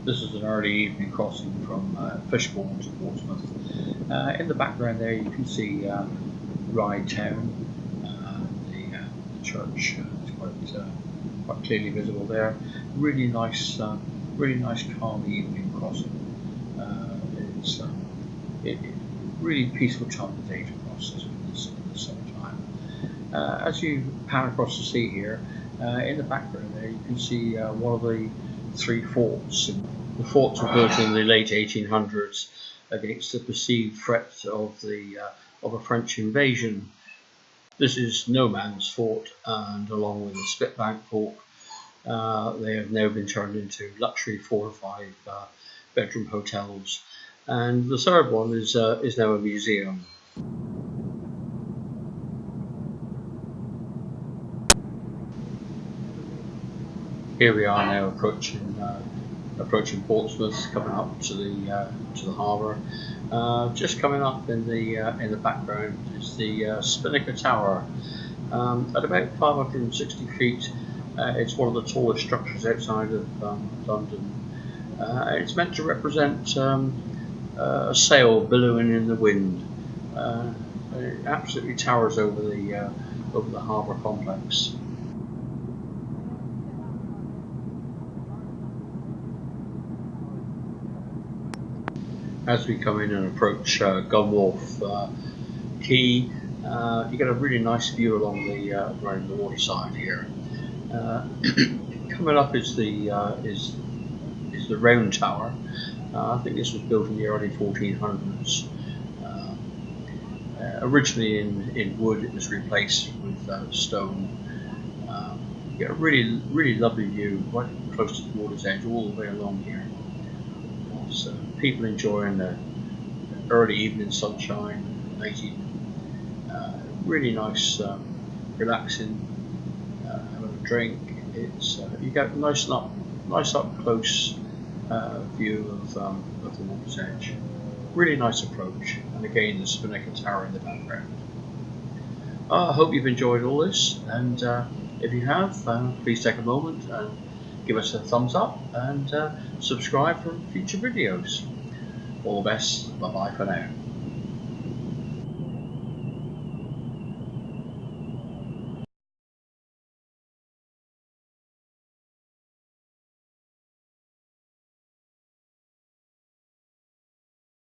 This is an early evening crossing from Fishbourne to Portsmouth. In the background there you can see Rye Town. The church is quite clearly visible there. Really nice calm evening crossing. It's really peaceful time of day to cross this in the summertime. As you pan across the sea here, in the background there you can see one of the three forts. The forts were built in the late 1800s against the perceived threat of a French invasion. This is no man's fort, and along with the Spitbank fort, they have now been turned into luxury 4 or 5 bedroom hotels, and the third one is now a museum. Here we are now approaching Portsmouth, coming up to the harbour. Just coming up in the background is the Spinnaker Tower. At about 560 feet, it's one of the tallest structures outside of London. It's meant to represent a sail billowing in the wind. It absolutely towers over the harbour complex. As we come in and approach Gunwharf quay, you get a really nice view along around the waterside here. Coming up is the round tower. I think this was built in the early 1400s. Originally in wood, it was replaced with stone. You get a really lovely view right close to the water's edge all the way along here. So people enjoying the early evening sunshine, late evening, really nice, relaxing, having a drink. It's you get a nice up close view of the water's edge. Really nice approach, and again the Spinnaker Tower in the background. I hope you've enjoyed all this, and if you have, please take a moment and give us a thumbs up and subscribe for future videos. All the best. Bye bye for now.